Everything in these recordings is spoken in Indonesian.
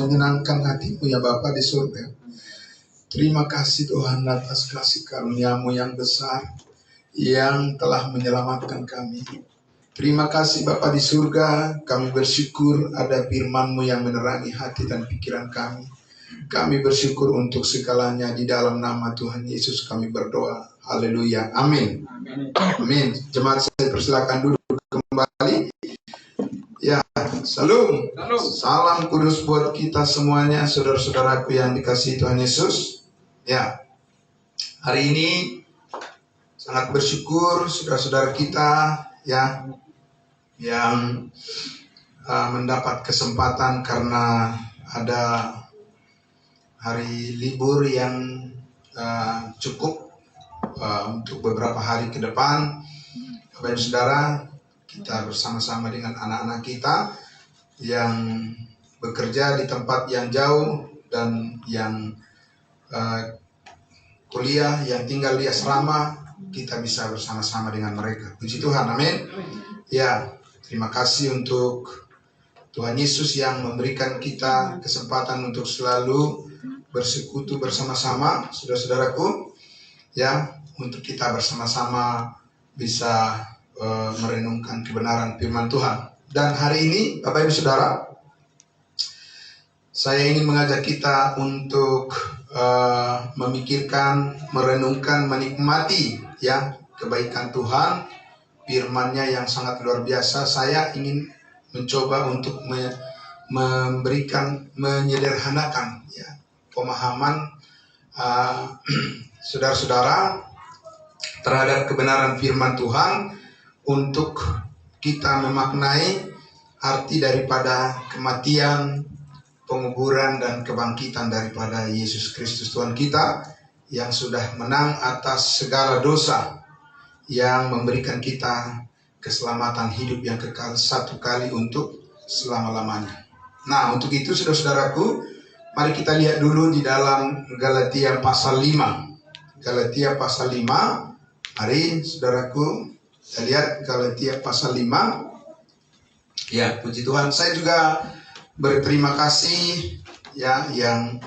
menyenangkan hatimu ya Bapa di surga. Terima kasih Tuhan atas kasih karunia-Mu yang besar yang telah menyelamatkan kami. Terima kasih Bapa di surga, kami bersyukur ada firman-Mu yang menerangi hati dan pikiran kami. Kami bersyukur untuk segalanya, di dalam nama Tuhan Yesus kami berdoa. Haleluya. Amin. Amin. Jemaat saya persilakan duduk kembali. Ya, salam. Salam kudus buat kita semuanya, saudara-saudaraku yang dikasihi Tuhan Yesus. Ya, hari ini sangat bersyukur saudara-saudara kita ya yang mendapat kesempatan karena ada hari libur yang cukup untuk beberapa hari ke depan. Bapak Ibu Saudara, kita bersama-sama dengan anak-anak kita yang bekerja di tempat yang jauh dan yang kuliah, yang tinggal di asrama, kita bisa bersama-sama dengan mereka. Puji Tuhan, amin. Ya, terima kasih untuk Tuhan Yesus yang memberikan kita kesempatan untuk selalu bersekutu bersama-sama, saudara-saudaraku, ya, untuk kita bersama-sama bisa merenungkan kebenaran firman Tuhan. Dan hari ini, Bapak Ibu Saudara, saya ingin mengajak kita untuk memikirkan, merenungkan, menikmati ya kebaikan Tuhan, firman-Nya yang sangat luar biasa. Saya ingin mencoba untuk memberikan, menyederhanakan ya pemahaman saudara-saudara terhadap kebenaran firman Tuhan, untuk kita memaknai arti daripada kematian, penguburan, dan kebangkitan daripada Yesus Kristus Tuhan kita yang sudah menang atas segala dosa, yang memberikan kita keselamatan hidup yang kekal satu kali untuk selama-lamanya. Nah, untuk itu saudara-saudaraku, mari kita lihat dulu di dalam Galatia pasal 5. Galatia pasal 5. Mari saudaraku, kita lihat Galatia pasal 5. Ya, puji Tuhan. Saya juga berterima kasih ya yang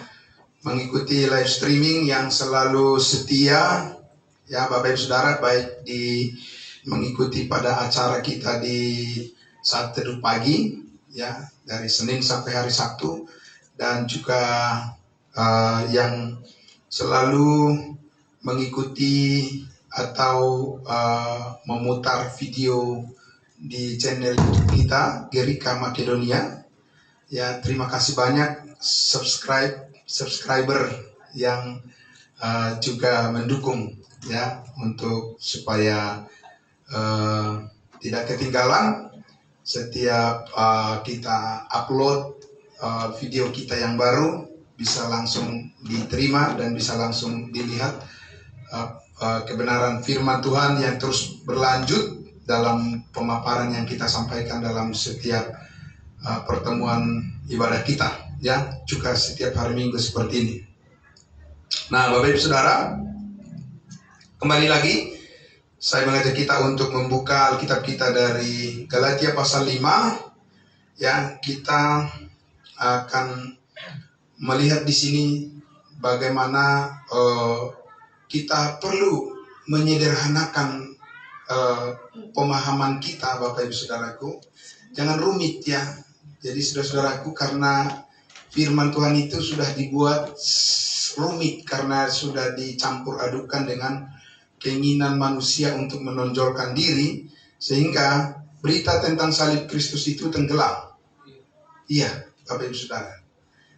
mengikuti live streaming, yang selalu setia ya Bapak Ibu Saudara, baik di mengikuti pada acara kita di saat teduh pagi ya dari Senin sampai hari Sabtu, dan juga yang selalu mengikuti atau memutar video di channel YouTube kita Gerika Makedonia. Ya, terima kasih banyak subscriber yang juga mendukung ya untuk supaya tidak ketinggalan setiap kita upload video kita yang baru, bisa langsung diterima dan bisa langsung dilihat kebenaran firman Tuhan yang terus berlanjut dalam pemaparan yang kita sampaikan dalam setiap pertemuan ibadah kita ya, juga setiap hari Minggu seperti ini. Nah, Bapak Ibu Saudara, kembali lagi saya mengajak kita untuk membuka Alkitab kita dari Galatia pasal 5 ya. Kita akan melihat di sini bagaimana kita perlu menyederhanakan pemahaman kita, Bapak Ibu Saudaraku. Jangan rumit ya. Jadi saudara-saudaraku, karena firman Tuhan itu sudah dibuat rumit karena sudah dicampur adukan dengan keinginan manusia untuk menonjolkan diri, sehingga berita tentang salib Kristus itu tenggelam. Iya, Bapak Ibu Saudara.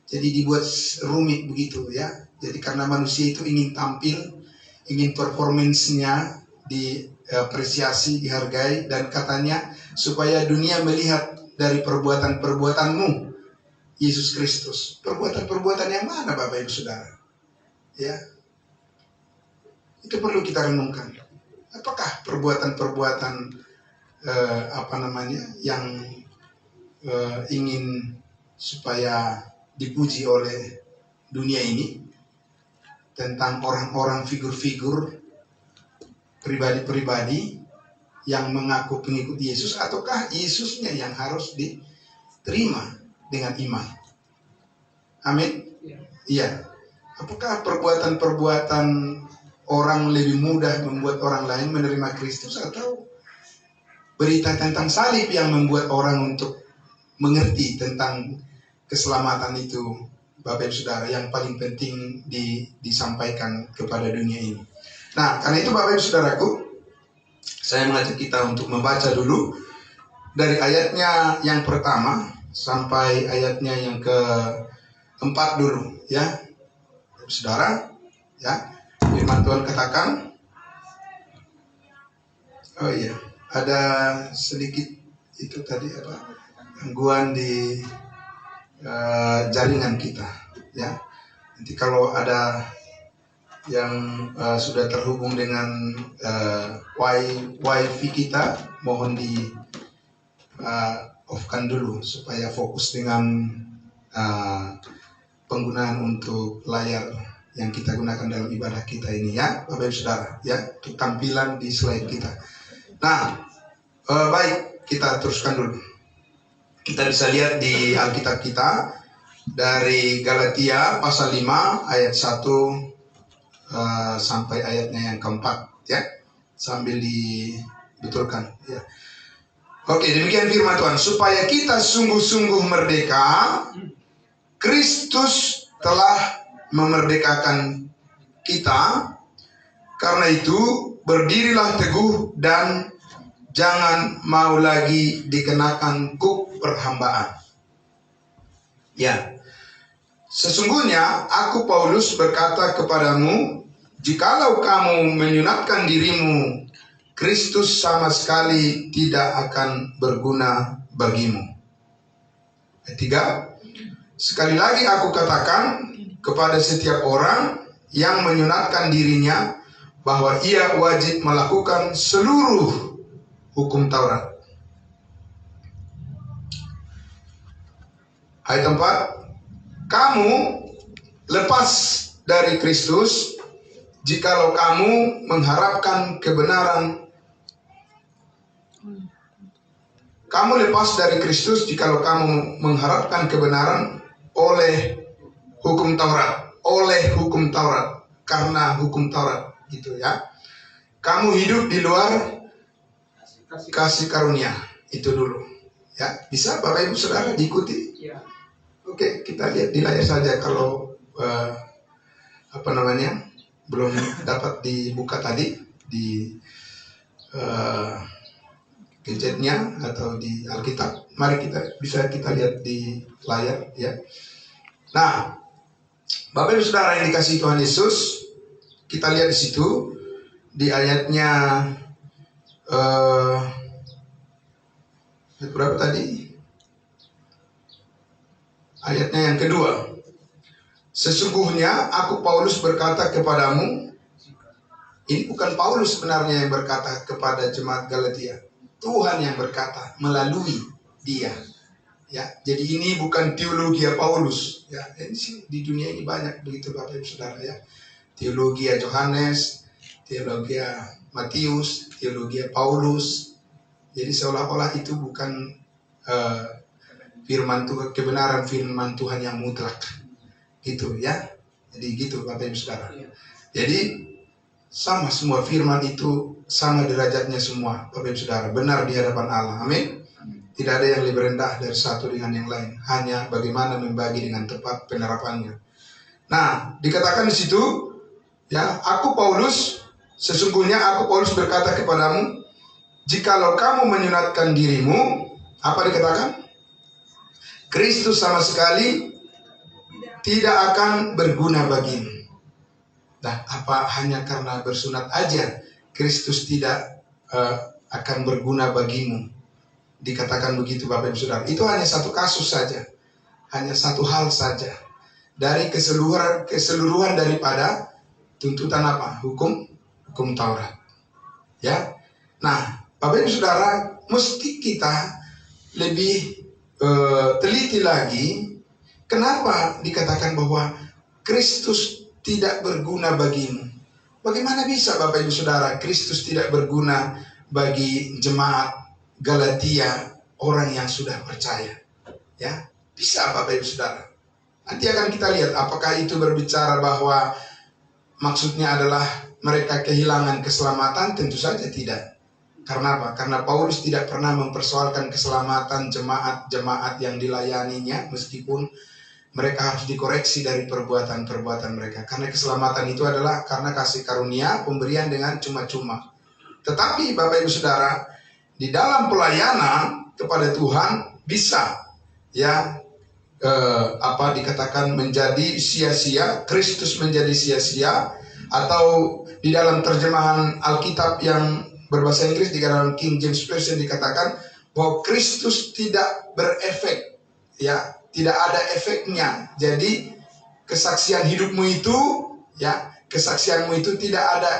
Jadi dibuat rumit begitu ya. Jadi karena manusia itu ingin tampil, ingin performance-nya diapresiasi, dihargai, dan katanya supaya dunia melihat dari perbuatan-perbuatanmu, Yesus Kristus. Perbuatan-perbuatan yang mana, Bapak Ibu Saudara? Ya, itu perlu kita renungkan. Apakah perbuatan-perbuatan yang ingin supaya dipuji oleh dunia ini, tentang orang-orang, figur-figur, pribadi-pribadi yang mengaku pengikut Yesus, ataukah Yesusnya yang harus diterima dengan iman? Amin. Iya. Apakah perbuatan-perbuatan orang lebih mudah membuat orang lain menerima Kristus, atau berita tentang salib yang membuat orang untuk mengerti tentang keselamatan itu, Bapak Ibu Saudara, yang paling penting disampaikan kepada dunia ini. Nah, karena itu Bapak Ibu Saudaraku, saya mengajak kita untuk membaca dulu dari ayatnya yang pertama sampai ayatnya yang keempat dulu, ya, Saudara. Ya, firman Tuhan katakan, oh iya, ada sedikit itu tadi apa, gangguan di jaringan kita, ya. Nanti kalau ada yang sudah terhubung dengan wifi kita, mohon di off-kan dulu supaya fokus dengan penggunaan untuk layar yang kita gunakan dalam ibadah kita ini, ya, Bapak Ibu Saudara, ya, untuk tampilan di slide kita. Nah, baik, kita teruskan dulu. Kita bisa lihat di Alkitab kita dari Galatia pasal 5 ayat 1 sampai ayatnya yang keempat, ya, sambil dibetulkan, ya. Oke, demikian firman Tuhan. Supaya kita sungguh-sungguh merdeka, Kristus telah memerdekakan kita. Karena itu berdirilah teguh dan jangan mau lagi dikenakan kuk perhambaan. Ya, sesungguhnya aku Paulus berkata kepadamu, jikalau kamu menyunatkan dirimu, Kristus sama sekali tidak akan berguna bagimu. Ayat 3, sekali lagi aku katakan kepada setiap orang yang menyunatkan dirinya bahwa ia wajib melakukan seluruh hukum Taurat. Ayat 4, kamu lepas dari Kristus jikalau kamu mengharapkan kebenaran. Kamu lepas dari Kristus jikalau kamu mengharapkan kebenaran oleh hukum Taurat. Oleh hukum Taurat. Karena hukum Taurat, gitu, ya. Kamu hidup di luar kasih karunia. Itu dulu, ya. Bisa Bapak Ibu Saudara diikuti? Ya. Oke, kita lihat di layar saja kalau belum dapat dibuka tadi di gadgetnya atau di Alkitab. Mari bisa kita lihat di layar, ya. Nah, Bapak Ibu Saudara yang dikasihi Tuhan Yesus, kita lihat di situ di ayatnya ayat berapa tadi? Ayatnya yang kedua. Sesungguhnya aku Paulus berkata kepadamu. Ini bukan Paulus sebenarnya yang berkata kepada jemaat Galatia. Tuhan yang berkata melalui dia, ya. Jadi ini bukan teologi Paulus, ya. Ini sih di dunia ini banyak begitu Bapak Ibu Saudara, ya. Teologi Yohanes, teologi Matius, teologi Paulus. Jadi seolah-olah itu bukan firman Tuhan, kebenaran firman Tuhan yang mutlak, gitu, ya. Jadi gitu Bapak Ibu Saudara. Jadi sama semua firman itu sama derajatnya semua Bapak Ibu Saudara, benar di hadapan Allah. Amin. Tidak ada yang lebih rendah dari satu dengan yang lain, hanya bagaimana membagi dengan tepat penerapannya. Nah, dikatakan di situ, ya, aku Paulus, sesungguhnya aku Paulus berkata kepadamu, jikalau kamu menyunatkan dirimu, apa dikatakan? Kristus sama sekali tidak akan berguna bagimu. Nah, apa hanya karena bersunat aja Kristus tidak akan berguna bagimu? Dikatakan begitu Bapak Ibu Saudara. Itu hanya satu kasus saja, hanya satu hal saja dari keseluruhan daripada tuntutan apa? Hukum Taurat, ya. Nah, Bapak Ibu Saudara, mesti kita lebih teliti lagi. Kenapa dikatakan bahwa Kristus tidak berguna bagimu? Bagaimana bisa Bapak Ibu Saudara Kristus tidak berguna bagi jemaat Galatia, orang yang sudah percaya? Ya, bisa Bapak Ibu Saudara. Nanti akan kita lihat apakah itu berbicara bahwa maksudnya adalah mereka kehilangan keselamatan. Tentu saja tidak. Karena apa? Karena Paulus tidak pernah mempersoalkan keselamatan jemaat-jemaat yang dilayaninya, meskipun mereka harus dikoreksi dari perbuatan-perbuatan mereka. Karena keselamatan itu adalah karena kasih karunia, pemberian dengan cuma-cuma. Tetapi Bapak Ibu Saudara, di dalam pelayanan kepada Tuhan bisa ya dikatakan menjadi sia-sia, Kristus menjadi sia-sia, atau di dalam terjemahan Alkitab yang berbahasa Inggris di dalam King James Version dikatakan bahwa Kristus tidak berefek, ya, tidak ada efeknya. Jadi kesaksian hidupmu itu, ya, kesaksianmu itu tidak ada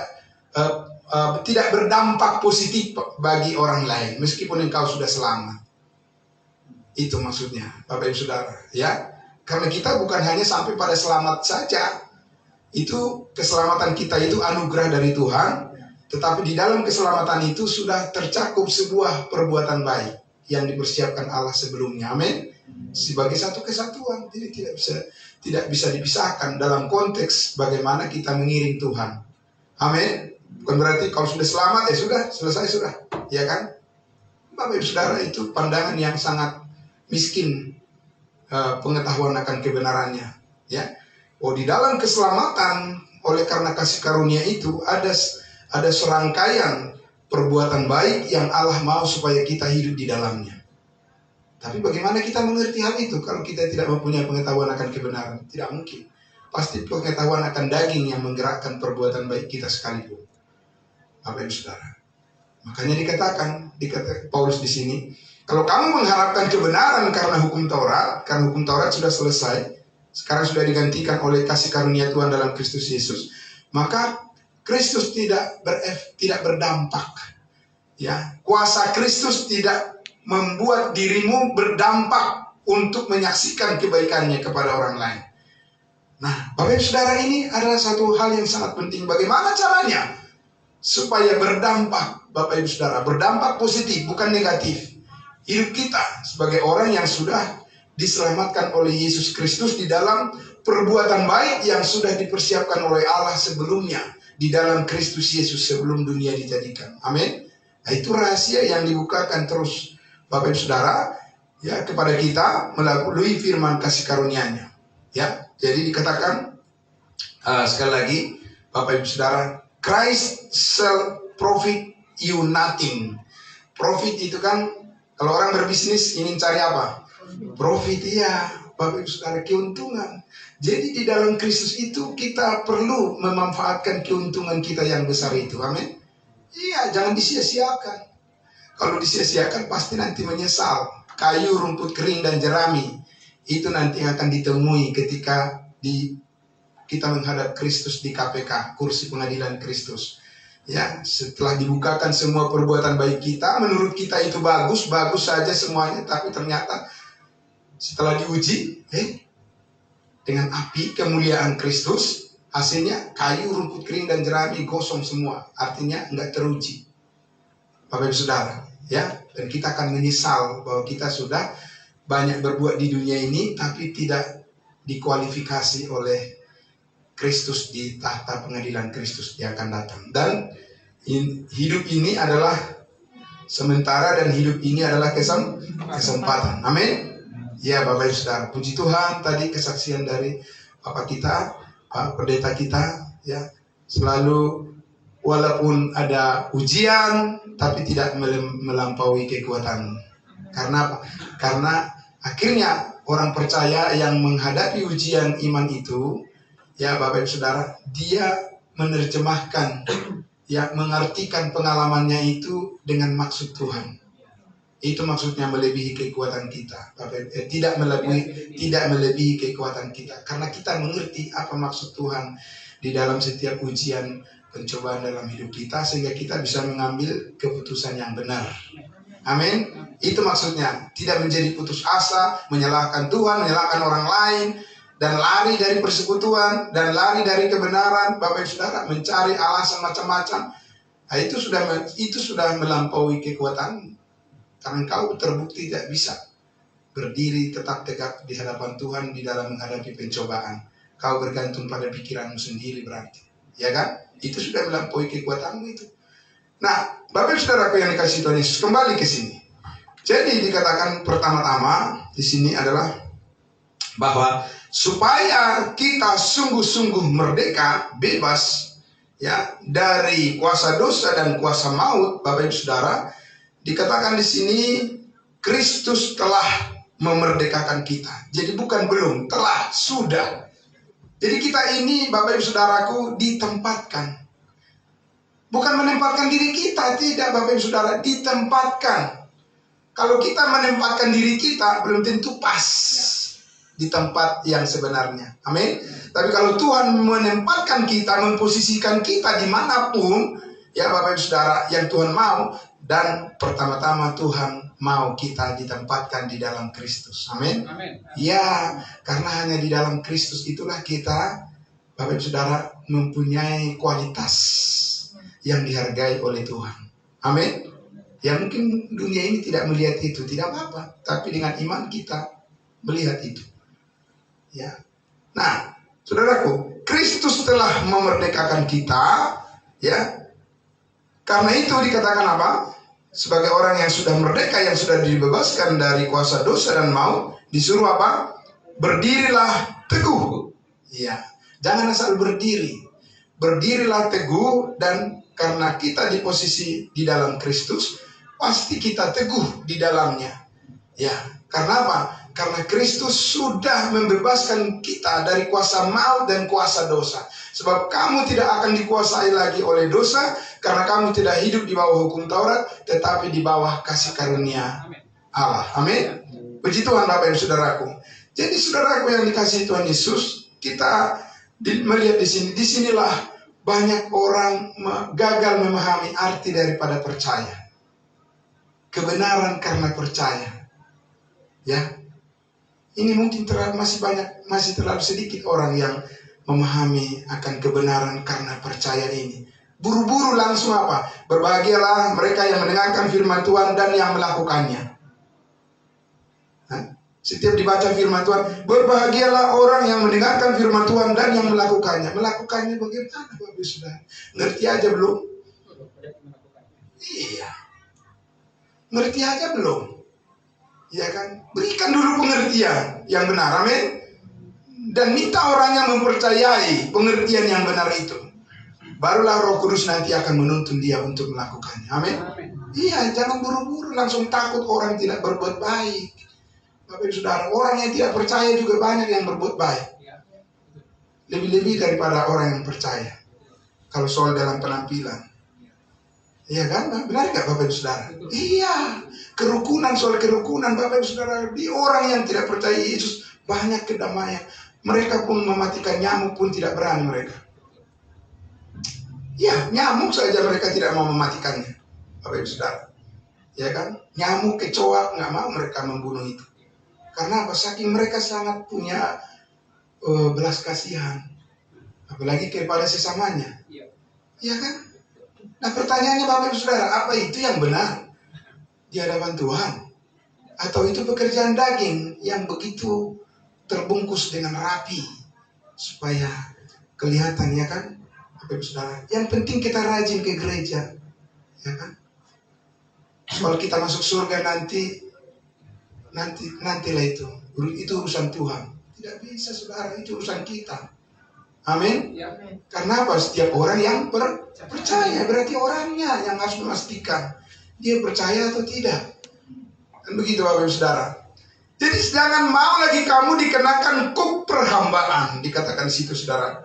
tidak berdampak positif bagi orang lain meskipun engkau sudah selamat. Itu maksudnya, Bapak Ibu Saudara, ya. Karena kita bukan hanya sampai pada selamat saja. Itu keselamatan kita itu anugerah dari Tuhan, tetapi di dalam keselamatan itu sudah tercakup sebuah perbuatan baik yang dipersiapkan Allah sebelumnya. Amin. Sebagai satu kesatuan. Jadi tidak bisa dipisahkan dalam konteks bagaimana kita mengiring Tuhan. Amin. Bukan berarti kalau sudah selamat ya sudah, selesai sudah, ya kan? Bapak Ibu Saudara, itu pandangan yang sangat miskin pengetahuan akan kebenarannya, ya. Oh, di dalam keselamatan oleh karena kasih karunia itu ada serangkaian perbuatan baik yang Allah mau supaya kita hidup di dalamnya. Tapi bagaimana kita mengerti hal itu kalau kita tidak mempunyai pengetahuan akan kebenaran? Tidak mungkin. Pasti pengetahuan akan daging yang menggerakkan perbuatan baik kita sekalipun. Bapak Ibu Saudara. Makanya dikatakan Paulus di sini, kalau kamu mengharapkan kebenaran karena hukum Taurat sudah selesai, sekarang sudah digantikan oleh kasih karunia Tuhan dalam Kristus Yesus, maka Kristus tidak berdampak. Ya, kuasa Kristus tidak membuat dirimu berdampak untuk menyaksikan kebaikannya kepada orang lain. Nah, Bapak Ibu Saudara, ini adalah satu hal yang sangat penting. Bagaimana caranya supaya berdampak, Bapak Ibu Saudara, berdampak positif, bukan negatif. Hidup kita sebagai orang yang sudah diselamatkan oleh Yesus Kristus di dalam perbuatan baik yang sudah dipersiapkan oleh Allah sebelumnya di dalam Kristus Yesus sebelum dunia dijadikan. Amin. Nah, itu rahasia yang dibukakan terus, Bapak Ibu Saudara, ya, kepada kita melalui firman kasih karunia-Nya. Ya, jadi dikatakan sekali lagi, Bapak Ibu Saudara, Christ shall profit you nothing. Profit itu kan, kalau orang berbisnis ingin cari apa? Profit, iya, Bapak Ibu Saudara, keuntungan. Jadi di dalam Kristus itu kita perlu memanfaatkan keuntungan kita yang besar itu. Amin. Iya, jangan disia-siakan. Kalau disia-siakan pasti nanti menyesal. Kayu, rumput kering dan jerami itu nanti akan ditemui ketika kita menghadap Kristus di KPK, kursi pengadilan Kristus. Ya, setelah dibukakan semua perbuatan baik kita, menurut kita itu bagus saja semuanya, tapi ternyata setelah diuji, dengan api kemuliaan Kristus, hasilnya kayu, rumput kering dan jerami gosong semua. Artinya enggak teruji. Bapak Ibu Saudara, ya, dan kita akan menyesal bahwa kita sudah banyak berbuat di dunia ini, tapi tidak dikualifikasi oleh Kristus di tahta pengadilan Kristus yang akan datang. Dan hidup ini adalah sementara dan hidup ini adalah kesempatan. Amin. Ya, Bapak Ibu Saudara, puji Tuhan, tadi kesaksian dari Bapak kita, Pak Pendeta kita, ya, selalu walaupun ada ujian tapi tidak melampaui kekuatan. Karena apa? Karena akhirnya orang percaya yang menghadapi ujian iman itu, ya Bapak Ibu Saudara, dia menerjemahkan, ya, mengartikan pengalamannya itu dengan maksud Tuhan. Itu maksudnya melebihi kekuatan kita, tidak melebihi kekuatan kita, karena kita mengerti apa maksud Tuhan di dalam setiap ujian pencobaan dalam hidup kita, sehingga kita bisa mengambil keputusan yang benar. Amin. Itu maksudnya, tidak menjadi putus asa, menyalahkan Tuhan, menyalahkan orang lain, dan lari dari persekutuan, dan lari dari kebenaran. Bapak Ibu Saudara, mencari alasan macam-macam. Nah, itu sudah melampaui kekuatan. Karena engkau terbukti tidak bisa berdiri tetap tegak di hadapan Tuhan di dalam menghadapi pencobaan. Kau bergantung pada pikiranmu sendiri berarti, ya kan? Itu sudah melampaui kekuatanmu itu. Nah, Bapak Saudaraku yang dikasihi Tuhan Yesus, kembali ke sini. Jadi dikatakan pertama-tama di sini adalah bahwa supaya kita sungguh-sungguh merdeka, bebas ya dari kuasa dosa dan kuasa maut, Bapak Ibu Saudara, dikatakan di sini Kristus telah memerdekakan kita. Jadi bukan belum, telah, sudah. Jadi kita ini Bapak Ibu Saudaraku ditempatkan. Bukan menempatkan diri kita, tidak Bapak Ibu Saudara, ditempatkan. Kalau kita menempatkan diri kita belum tentu pas di tempat yang sebenarnya. Amin. Tapi kalau Tuhan menempatkan kita, memposisikan kita dimanapun, ya Bapak Ibu Saudara, yang Tuhan mau. Dan pertama-tama Tuhan mau kita ditempatkan di dalam Kristus. Amin. Amin. Ya, karena hanya di dalam Kristus itulah kita, Bapak Ibu Saudara, mempunyai kualitas yang dihargai oleh Tuhan. Amin. Ya mungkin dunia ini tidak melihat itu, tidak apa-apa. Tapi dengan iman kita melihat itu. Ya. Nah, saudaraku, Kristus telah memerdekakan kita, ya. Karena itu dikatakan apa? Sebagai orang yang sudah merdeka, yang sudah dibebaskan dari kuasa dosa dan maut, disuruh apa? Berdirilah teguh. Ya, jangan asal berdiri. Berdirilah teguh, dan karena kita di posisi di dalam Kristus, pasti kita teguh di dalamnya. Ya, karena apa? Karena Kristus sudah membebaskan kita dari kuasa maut dan kuasa dosa. Sebab kamu tidak akan dikuasai lagi oleh dosa, karena kamu tidak hidup di bawah hukum Taurat, tetapi di bawah kasih karunia Allah. Amin. Puji Tuhan Bapak dan Saudaraku. Jadi saudaraku yang dikasihi Tuhan Yesus, kita melihat di sini, disinilah banyak orang gagal memahami arti daripada percaya. Kebenaran karena percaya. Ya. Ini mungkin masih terlalu sedikit orang yang memahami akan kebenaran karena percaya ini. Buru-buru langsung apa? Berbahagialah mereka yang mendengarkan firman Tuhan dan yang melakukannya. Setiap dibaca firman Tuhan, berbahagialah orang yang mendengarkan firman Tuhan dan yang melakukannya. Melakukannya bagaimana Bapak Saudara? Ngerti aja belum? Iya. Ngerti aja belum? Ya kan? Berikan dulu pengertian yang benar, amin. Dan minta orang yang mempercayai pengertian yang benar itu. Barulah Roh Kudus nanti akan menuntun dia untuk melakukannya, amin. Iya, jangan buru-buru langsung takut orang tidak berbuat baik. Bapak Saudara, orang yang tidak percaya juga banyak yang berbuat baik. Lebih-lebih daripada orang yang percaya. Kalau soal dalam penampilan. Iya kan? Benar nggak Bapak Ibu Saudara? Iya. Kerukunan, soal kerukunan Bapak Ibu Saudara. Di orang yang tidak percaya Yesus banyak kedamaian. Mereka pun mematikan nyamuk pun tidak berani mereka. Ya, nyamuk saja mereka tidak mau mematikannya. Bapak Ibu Saudara. Ya kan? Nyamuk, kecoa nggak mau mereka membunuh itu. Karena apa? Saking mereka sangat punya belas kasihan. Apalagi kepada sesamanya. Iya kan? Nah pertanyaannya Bapak Ibu Saudara, apa itu yang benar di hadapan Tuhan? Atau itu pekerjaan daging yang begitu terbungkus dengan rapi supaya kelihatan, ya kan? Bapak Ibu Saudara, yang penting kita rajin ke gereja, ya kan? Soal kita masuk surga nantilah itu urusan Tuhan. Tidak bisa Saudara, itu urusan kita. Amin. Ya. Karena apa? Setiap orang yang percaya, berarti orangnya yang harus memastikan dia percaya atau tidak. Dan begitu Bapak Ibu Saudara. Jadi jangan mau lagi kamu dikenakan kuk perhambaan, dikatakan di situ Saudara.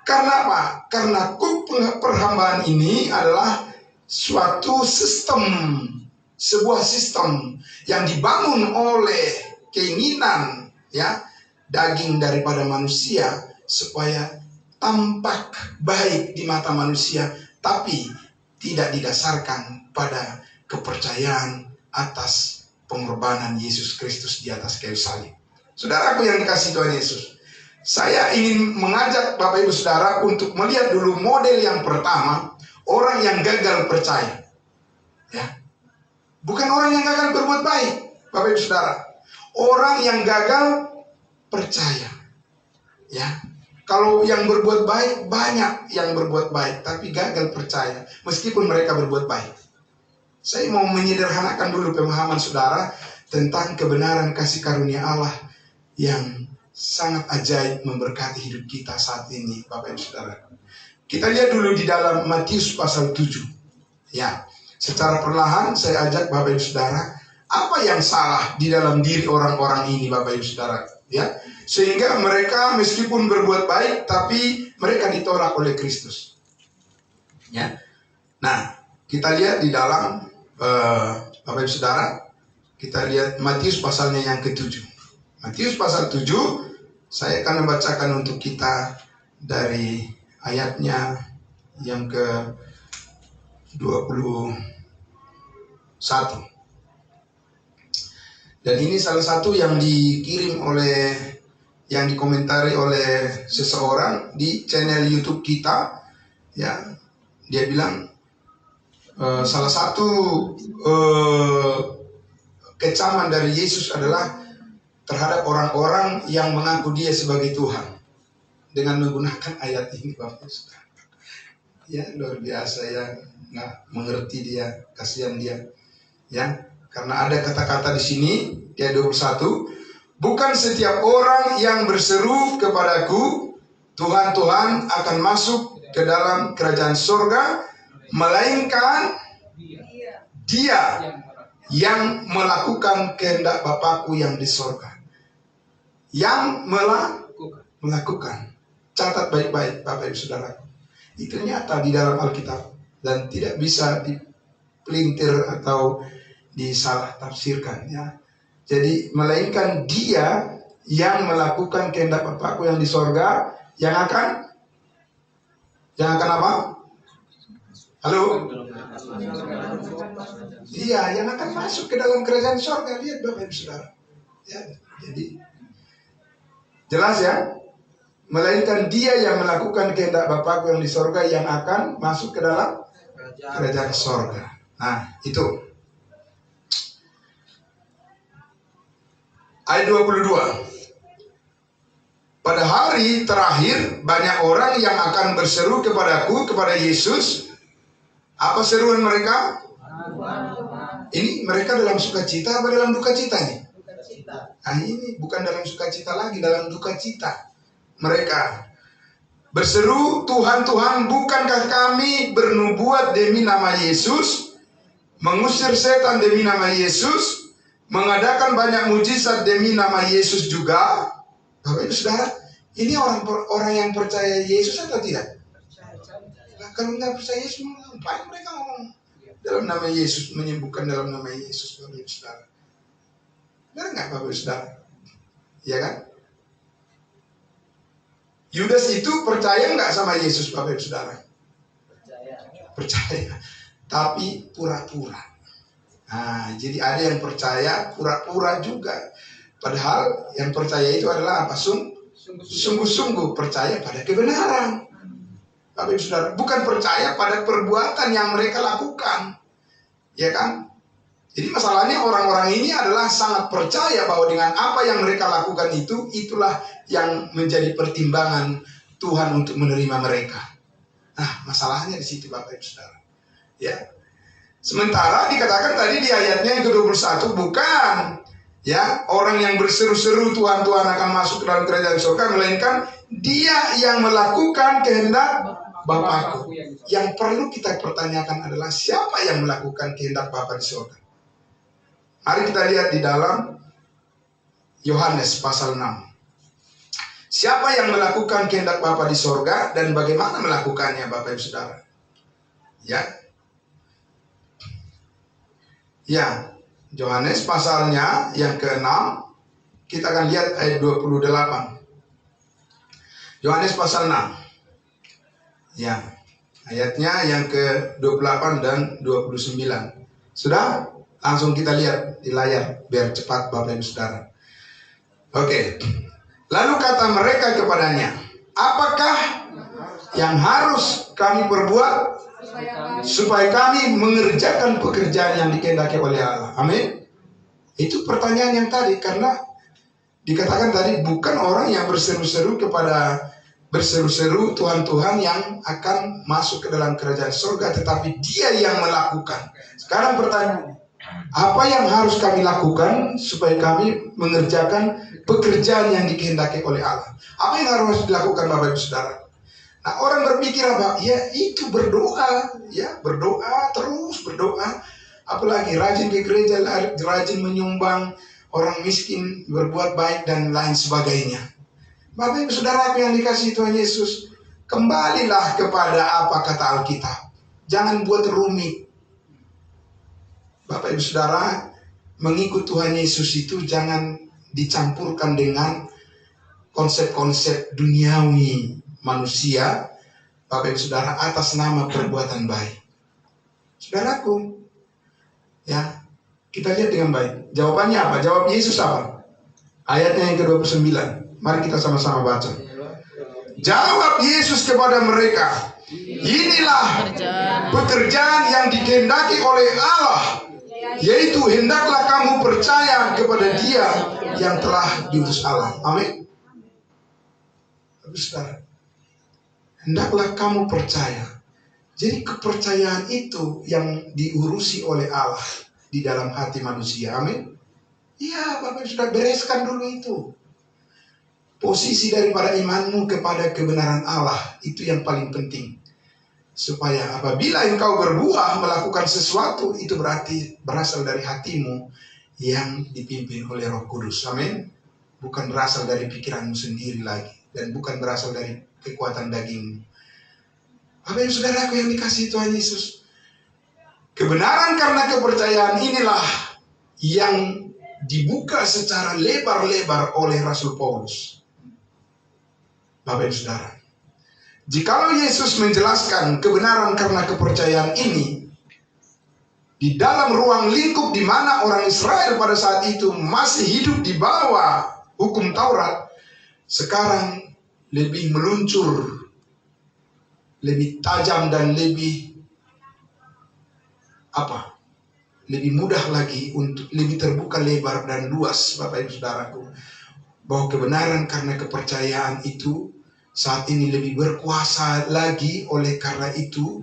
Karena apa? Karena kuk perhambaan ini adalah suatu sistem, sebuah sistem yang dibangun oleh keinginan, ya, daging daripada manusia supaya tampak baik di mata manusia, tapi tidak didasarkan pada kepercayaan atas pengorbanan Yesus Kristus di atas kayu salib. Saudaraku yang dikasihi Tuhan Yesus, saya ingin mengajak Bapak Ibu Saudara untuk melihat dulu model yang pertama, orang yang gagal percaya. Ya. Bukan orang yang gagal berbuat baik, Bapak Ibu Saudara. orang yang gagal percaya. Ya. Kalau yang berbuat baik, banyak yang berbuat baik tapi gagal percaya meskipun mereka berbuat baik. Saya mau menyederhanakan dulu pemahaman saudara tentang kebenaran kasih karunia Allah yang sangat ajaib memberkati hidup kita saat ini, Bapak Ibu Saudara. Kita lihat dulu di dalam Matius pasal 7. Ya, secara perlahan saya ajak Bapak Ibu Saudara, apa yang salah di dalam diri orang-orang ini, Bapak Ibu Saudara? Ya, sehingga mereka meskipun berbuat baik tapi mereka ditolak oleh Kristus. Ya. Nah, kita lihat di dalam Bapak Ibu Saudara, kita lihat Matius pasalnya yang ke-7. Matius pasal 7, saya akan membacakan untuk kita dari ayatnya yang ke-21. Dan ini salah satu yang dikirim oleh, yang dikomentari oleh seseorang di channel YouTube kita. Ya, dia bilang salah satu kecaman dari Yesus adalah terhadap orang-orang yang mengaku dia sebagai Tuhan dengan menggunakan ayat ini, Bapak Saudara. Ya, luar biasa ya, nggak mengerti dia, kasihan dia. Ya, karena ada kata-kata di sini, ya 21, bukan setiap orang yang berseru kepadaku, Tuhan, Tuhan, akan masuk ke dalam kerajaan surga, melainkan dia yang melakukan kehendak Bapakku yang di surga. Yang melakukan. Catat baik-baik, Bapak Ibu Saudara. Itu nyata di dalam Alkitab dan tidak bisa dipelintir atau disalah tafsirkan. Ya. Jadi melainkan dia yang melakukan kehendak Bapakku yang di surga, yang akan apa? Halo? Iya, yang akan masuk ke dalam kerajaan surga. Lihat Bapak Ibu Saudara. Ya, jadi jelas ya. Melainkan dia yang melakukan kehendak Bapakku yang di surga yang akan masuk ke dalam kerajaan surga. Nah, itu. Ayat 22. Pada hari terakhir banyak orang yang akan berseru kepadaku, kepada Yesus. Apa seruan mereka? Ini mereka dalam sukacita apa dalam duka cita nih? Nah, ini bukan dalam sukacita lagi, dalam duka cita. Mereka berseru, Tuhan, Tuhan, bukankah kami bernubuat demi nama Yesus, mengusir setan demi nama Yesus, mengadakan banyak mujizat demi nama Yesus juga? Bapak Ibu Saudara, ini orang yang percaya Yesus atau tidak? Nah, kalau nggak percaya Yesus, ngapain mereka ngomong dalam nama Yesus, menyembuhkan dalam nama Yesus, Bapak Ibu Saudara? Benar nggak Bapak Ibu Saudara? Iya kan? Yudas itu percaya nggak sama Yesus, Bapak Ibu Saudara? Percaya. Tapi pura-pura. Nah, jadi ada yang percaya pura-pura juga. Padahal yang percaya itu adalah apa? Sungguh-sungguh percaya pada kebenaran. Bapak Ibu Saudara, bukan percaya pada perbuatan yang mereka lakukan. Ya kan? Jadi masalahnya orang-orang ini adalah sangat percaya bahwa dengan apa yang mereka lakukan itu, itulah yang menjadi pertimbangan Tuhan untuk menerima mereka. Nah, masalahnya di situ Bapak Ibu Saudara. Ya. Sementara dikatakan tadi di ayatnya yang ke-21, bukan ya orang yang berseru-seru Tuhan, Tuhan akan masuk ke dalam kerajaan surga, melainkan dia yang melakukan kehendak Bapakku. Yang perlu kita pertanyakan adalah siapa yang melakukan kehendak Bapa di surga? Mari kita lihat di dalam Yohanes pasal 6. Siapa yang melakukan kehendak Bapa di surga dan bagaimana melakukannya, Bapak Ibu Saudara? Ya. Ya, Yohanes pasalnya yang ke-6, kita akan lihat ayat 28. Yohanes pasal 6. Ya, ayatnya yang ke-28 dan 29. Sudah? Langsung kita lihat di layar biar cepat Bapak Ibu Saudara. Oke. Lalu kata mereka kepadanya, apakah yang harus kami perbuat supaya kami mengerjakan pekerjaan yang dikehendaki oleh Allah? Amin. Itu pertanyaan yang tadi, karena dikatakan tadi bukan orang yang berseru-seru Tuhan yang akan masuk ke dalam kerajaan surga, tetapi dia yang melakukan. Sekarang pertanyaannya, apa yang harus kami lakukan supaya kami mengerjakan pekerjaan yang dikehendaki oleh Allah? Apa yang harus dilakukan Bapak Ibu Saudara? Nah, orang berpikir apa? Ya itu berdoa, ya berdoa, terus berdoa. Apalagi rajin ke gereja, rajin menyumbang, orang miskin, berbuat baik dan lain sebagainya. Bapak Ibu Saudara yang dikasihi Tuhan Yesus, kembalilah kepada apa kata Alkitab. Jangan buat rumit. Bapak Ibu Saudara, mengikut Tuhan Yesus itu jangan dicampurkan dengan konsep-konsep duniawi manusia, Bapak Ibu Saudara, atas nama perbuatan baik. Saudaraku, ya, kita lihat dengan baik. Jawabannya apa? Jawab Yesus apa? Ayatnya yang ke-29. Mari kita sama-sama baca. Jawab Yesus kepada mereka, inilah pekerjaan yang dikehendaki oleh Allah, yaitu hendaklah kamu percaya kepada Dia yang telah diutus Allah. Amin. Saudara, hendaklah kamu percaya. Jadi kepercayaan itu yang diurusi oleh Allah di dalam hati manusia. Amin. Ya, Bapak sudah bereskan dulu itu. Posisi daripada imanmu kepada kebenaran Allah, itu yang paling penting. Supaya apabila engkau berbuah melakukan sesuatu, itu berarti berasal dari hatimu yang dipimpin oleh Roh Kudus. Amin. Bukan berasal dari pikiranmu sendiri lagi, dan bukan berasal dari kekuatan dagingmu. Apa yang saudaraku yang dikasihi Tuhan Yesus, kebenaran karena kepercayaan inilah yang dibuka secara lebar-lebar oleh Rasul Paulus. Bapak Ibu Saudara, jikalau Yesus menjelaskan kebenaran karena kepercayaan ini di dalam ruang lingkup di mana orang Israel pada saat itu masih hidup di bawah hukum Taurat, sekarang lebih meluncur, lebih tajam dan lebih lebih mudah lagi, untuk lebih terbuka lebar dan luas, Bapak Ibu Saudaraku, bahwa kebenaran karena kepercayaan itu saat ini lebih berkuasa lagi. Oleh karena itu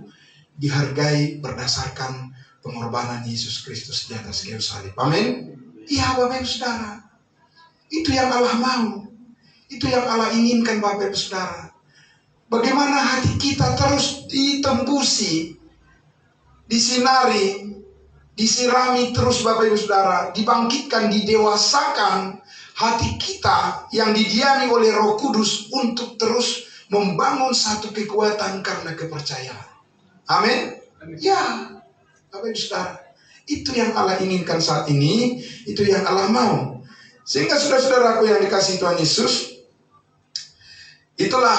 dihargai berdasarkan pengorbanan Yesus Kristus di atas kayu salib. Amin. Iya Bapak Ibu Saudara, itu yang Allah mau, itu yang Allah inginkan Bapak Ibu Saudara. Bagaimana hati kita terus ditembusi, disinari, disirami terus Bapak Ibu Saudara, dibangkitkan, didewasakan hati kita yang didiami oleh Roh Kudus untuk terus membangun satu kekuatan karena kepercayaan. Amin. Ya, Bapak Ibu Saudara, itu yang Allah inginkan saat ini, itu yang Allah mau. Sehingga saudara-saudaraku yang dikasihi Tuhan Yesus, itulah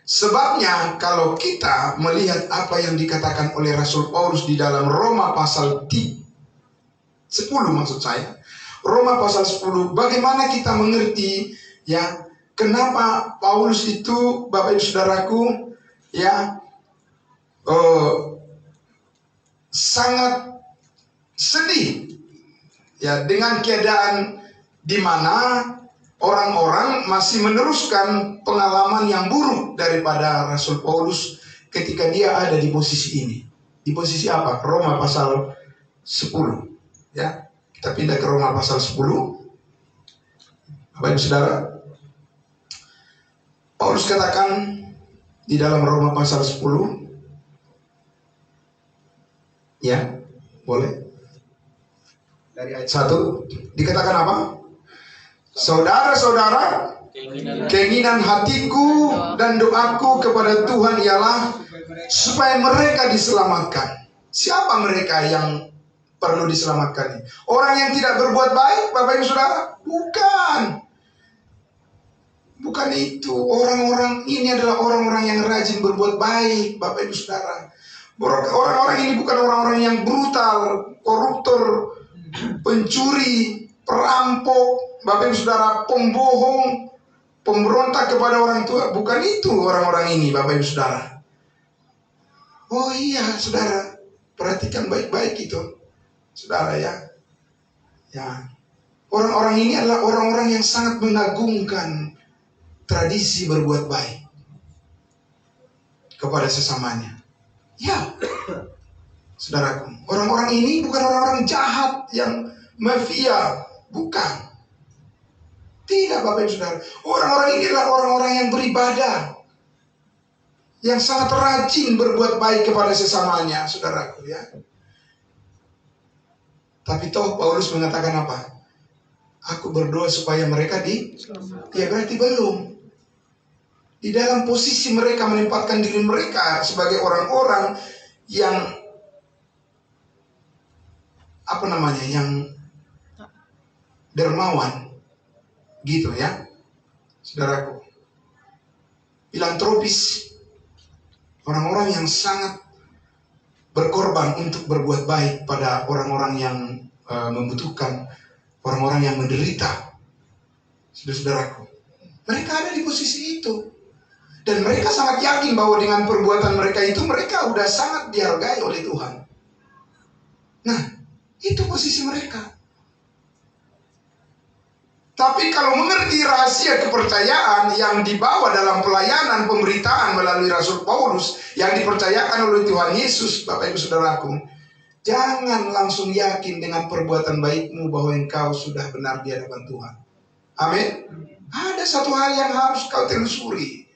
sebabnya kalau kita melihat apa yang dikatakan oleh Rasul Paulus di dalam Roma pasal 10, maksud saya, Roma pasal 10, bagaimana kita mengerti ya kenapa Paulus itu, Bapak Ibu Saudaraku, ya sangat sedih ya dengan keadaan di mana orang-orang masih meneruskan pengalaman yang buruk daripada Rasul Paulus ketika dia ada di posisi ini. Di posisi apa? Roma pasal 10. Ya, kita pindah ke Roma pasal 10. Bapak Ibu Saudara, Paulus katakan di dalam Roma pasal 10. Ya, boleh. Dari ayat 1 dikatakan apa? Saudara-saudara, keinginan hatiku dan doaku kepada Tuhan ialah supaya mereka diselamatkan. Siapa mereka yang perlu diselamatkan? Orang yang tidak berbuat baik, Bapak Ibu Saudara? Bukan. Bukan itu. Orang-orang ini adalah orang-orang yang rajin berbuat baik, Bapak Ibu Saudara. Orang-orang ini bukan orang-orang yang brutal, koruptor, pencuri, perampok, Bapak Ibu Saudara, pembohong, pemberontak kepada orang tua. Bukan itu orang-orang ini, Bapak Ibu Saudara. Oh iya, Saudara, perhatikan baik-baik itu, Saudara ya. Ya, Orang-orang ini adalah orang-orang yang sangat mengagungkan tradisi berbuat baik kepada sesamanya. Ya, saudaraku, orang-orang ini bukan orang-orang jahat yang mafia, bukan. Tidak, Bapak Ibu Saudara. Orang-orang ini adalah orang-orang yang beribadah, yang sangat rajin berbuat baik kepada sesamanya, saudaraku ya. Tapi toh Paulus mengatakan apa? Aku berdoa supaya mereka ya berarti belum. Di dalam posisi mereka menempatkan diri mereka sebagai orang-orang yang yang dermawan, gitu ya, saudaraku. Filantropis, orang-orang yang sangat berkorban untuk berbuat baik pada orang-orang yang membutuhkan, orang-orang yang menderita. Saudara-saudaraku, mereka ada di posisi itu. Dan mereka sangat yakin bahwa dengan perbuatan mereka itu, mereka udah sangat dihargai oleh Tuhan. Nah, itu posisi mereka. Tapi kalau mengerti rahasia kepercayaan yang dibawa dalam pelayanan pemberitaan melalui Rasul Paulus yang dipercayakan oleh Tuhan Yesus, Bapak Ibu Saudaraku, jangan langsung yakin dengan perbuatan baikmu bahwa engkau sudah benar di hadapan Tuhan. Amin. Ada satu hal yang harus kau telusuri.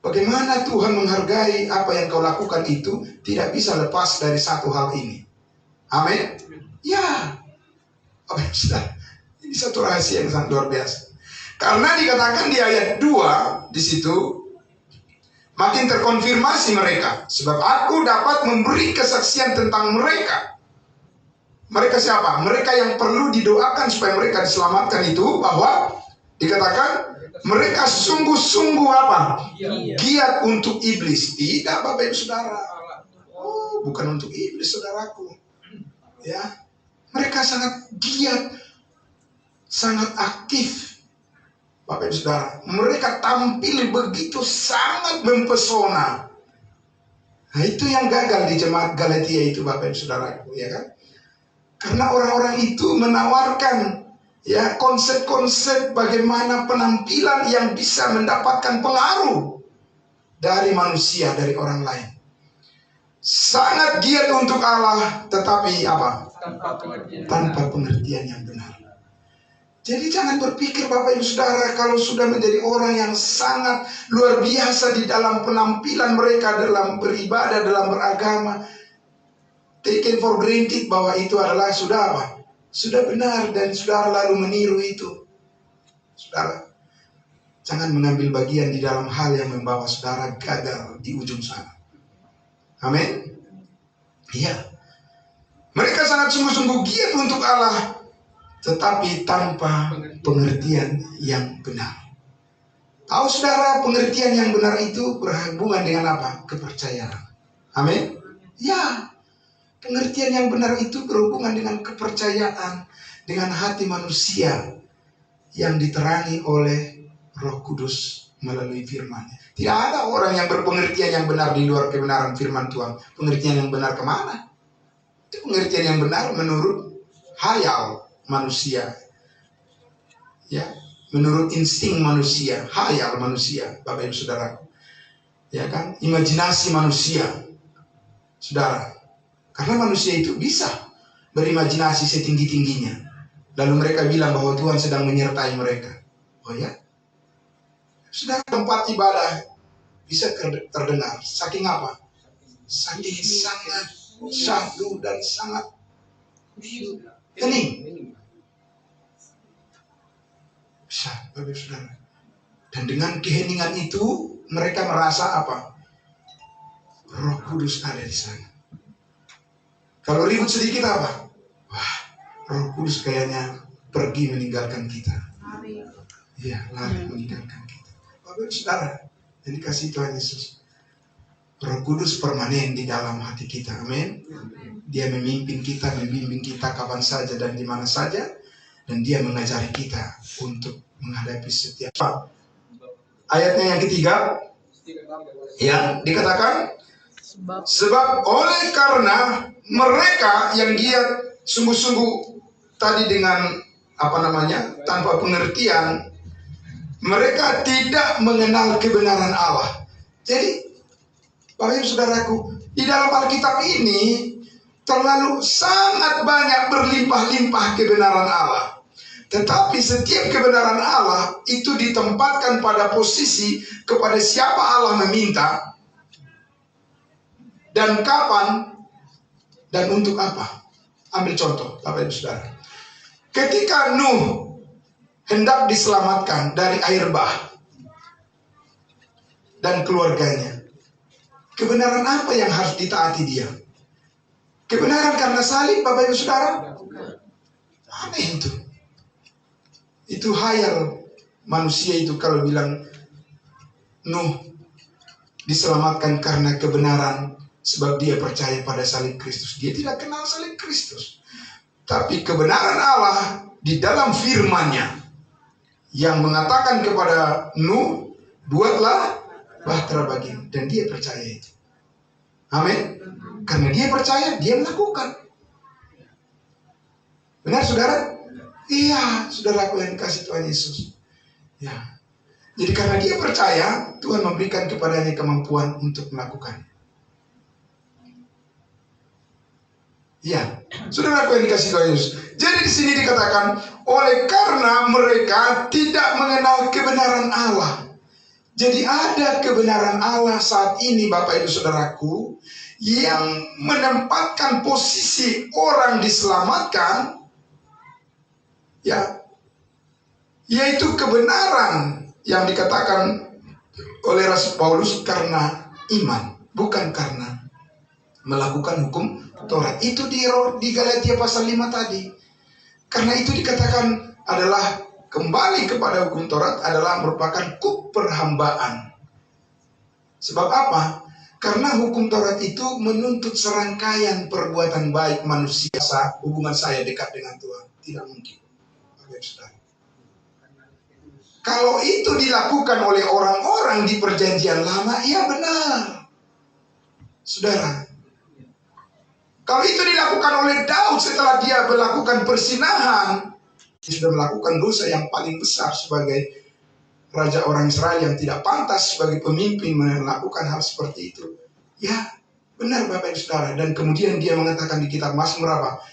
Bagaimana Tuhan menghargai apa yang kau lakukan itu tidak bisa lepas dari satu hal ini. Amin. Ya. Apa yang sudah? Ini satu rahasia yang sangat luar biasa. Karena dikatakan di ayat 2 di situ, makin terkonfirmasi mereka, sebab aku dapat memberi kesaksian tentang mereka. Mereka siapa? Mereka yang perlu didoakan supaya mereka diselamatkan itu, bahwa dikatakan mereka sungguh-sungguh apa? Giat untuk iblis. Tidak, Bapak Ibu Saudara. Oh, bukan untuk iblis, saudaraku. Ya, mereka sangat giat, sangat aktif, Bapak Ibu Saudara. Mereka tampil begitu sangat mempesona. Nah, itu yang gagal di jemaat Galatia itu, Bapak Ibu Saudaraku, ya kan? Karena orang-orang itu menawarkan ya konsep-konsep bagaimana penampilan yang bisa mendapatkan pengaruh dari manusia, dari orang lain. Sangat giat untuk Allah, tetapi apa? Tanpa pengertian yang benar. Jadi jangan berpikir Bapak Ibu Saudara, kalau sudah menjadi orang yang sangat luar biasa di dalam penampilan mereka, dalam beribadah, dalam beragama, taken for granted bahwa itu adalah sudah apa? Sudah benar, dan saudara lalu meniru itu. Saudara, jangan mengambil bagian di dalam hal yang membawa saudara gagal di ujung sana. Amin. Iya. Mereka sangat sungguh-sungguh giat untuk Allah, tetapi tanpa pengertian yang benar. Tahu saudara, pengertian yang benar itu berhubungan dengan apa? Kepercayaan. Amin. Ya. Pengertian yang benar itu berhubungan dengan kepercayaan, dengan hati manusia yang diterangi oleh Roh Kudus melalui firman. Tidak ada orang yang berpengertian yang benar di luar kebenaran firman Tuhan. Pengertian yang benar kemana? Itu pengertian yang benar menurut hayal manusia, ya, menurut insting manusia, hayal manusia, Bapak Ibu Saudara, ya kan, imajinasi manusia, saudara. Karena manusia itu bisa berimajinasi setinggi-tingginya. Lalu mereka bilang bahwa Tuhan sedang menyertai mereka. Oh ya? Sudah tempat ibadah bisa terdengar. Saking apa? Saking sangat syahdu dan sangat hening. Bisa, Bapak Saudara. Dan dengan keheningan itu mereka merasa apa? Roh Kudus ada di sana. Kalau ribut sedikit apa? Wah, Roh Kudus kayaknya pergi meninggalkan kita. Iya, lari meninggalkan kita. Bapak Saudara, yang dikasih Tuhan Yesus, Roh Kudus permanen di dalam hati kita. Amin. Dia memimpin kita, membimbing kita kapan saja dan di mana saja, dan Dia mengajari kita untuk menghadapi setiap. Ayatnya yang ketiga, ya, dikatakan sebab oleh karena mereka yang giat sungguh-sungguh tadi dengan tanpa pengertian, mereka tidak mengenal kebenaran Allah. Jadi Bapak Ibu Saudaraku, di dalam Alkitab ini terlalu sangat banyak berlimpah-limpah kebenaran Allah. Tetapi setiap kebenaran Allah itu ditempatkan pada posisi kepada siapa Allah meminta, dan kapan, dan untuk apa. Ambil contoh, Bapak Ibu Saudara. Ketika Nuh hendak diselamatkan dari air bah dan keluarganya, kebenaran apa yang harus ditaati dia? Kebenaran karena salib, Bapak Ibu Saudara? Aneh itu. Itu hayal manusia itu kalau bilang Nuh diselamatkan karena kebenaran sebab dia percaya pada salib Kristus. Dia tidak kenal salib Kristus. Tapi kebenaran Allah di dalam firman-Nya yang mengatakan kepada Nuh, buatlah bahtera bagimu, dan dia percaya itu. Amin. Karena dia percaya, dia melakukan. Benar saudara? Iya, saudaraku yang dikasih Tuhan Yesus. Ya. Jadi karena dia percaya, Tuhan memberikan kepadanya kemampuan untuk melakukan. Ya, saudaraku yang dikasih Tuhan Yesus. Jadi di sini dikatakan, oleh karena mereka tidak mengenal kebenaran Allah. Jadi ada kebenaran Allah saat ini, Bapak Ibu Saudaraku, yang menempatkan posisi orang diselamatkan, ya, yaitu kebenaran yang dikatakan oleh Rasul Paulus karena iman, bukan karena melakukan hukum Taurat. Itu di Galatia pasal 5 tadi. Karena itu dikatakan adalah kembali kepada hukum Taurat adalah merupakan keperhambaan. Sebab apa? Karena hukum Taurat itu menuntut serangkaian perbuatan baik manusia. Hubungan saya dekat dengan Tuhan tidak mungkin. Kalau itu dilakukan oleh orang-orang di perjanjian lama, iya benar, saudara. Kalau itu dilakukan oleh Daud setelah dia melakukan persinahan, dia sudah melakukan dosa yang paling besar sebagai raja orang Israel yang tidak pantas sebagai pemimpin melakukan hal seperti itu. Ya, benar Bapak Ibu Saudara. Dan kemudian dia mengatakan di kitab Mazmur apa?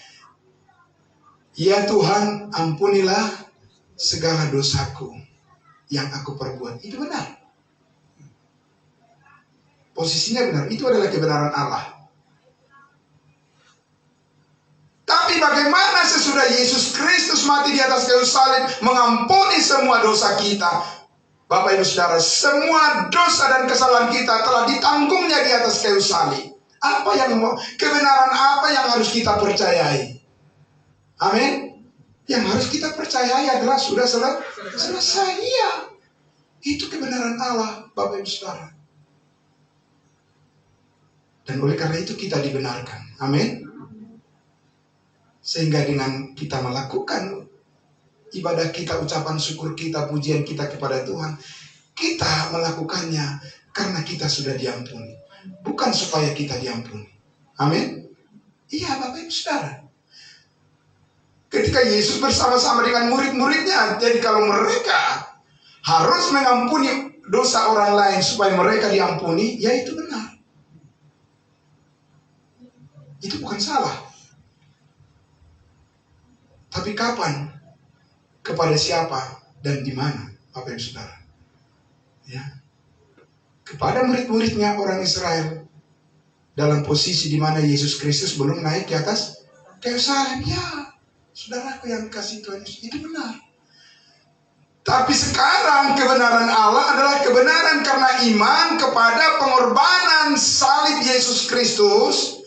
Ya Tuhan, ampunilah segala dosaku yang aku perbuat. Itu benar. Posisinya benar. Itu adalah kebenaran Allah. Tapi bagaimana sesudah Yesus Kristus mati di atas kayu salib mengampuni semua dosa kita? Bapak Ibu Saudara, semua dosa dan kesalahan kita telah ditanggungnya di atas kayu salib. Kebenaran apa yang harus kita percayai? Amin. Yang harus kita percayai adalah sudah selesai. Iya. Itu kebenaran Allah, Bapak Ibu Saudara. Dan oleh karena itu kita dibenarkan. Amin. Sehingga dengan kita melakukan ibadah kita, ucapan syukur kita, pujian kita kepada Tuhan, kita melakukannya karena kita sudah diampuni, bukan supaya kita diampuni. Amin. Iya Bapak Ibu Saudara. Ketika Yesus bersama-sama dengan murid-muridnya, jadi kalau mereka harus mengampuni dosa orang lain supaya mereka diampuni, ya itu benar. Itu bukan salah. Tapi kapan? Kepada siapa? Dan di mana? Bapak Ibu Saudara. Ya. Kepada murid-muridnya orang Israel dalam posisi di mana Yesus Kristus belum naik di atas kayu salib. Ya, saudaraku yang kasih Tuhan Yesus, itu benar. Tapi sekarang kebenaran Allah adalah kebenaran karena iman kepada pengorbanan salib Yesus Kristus,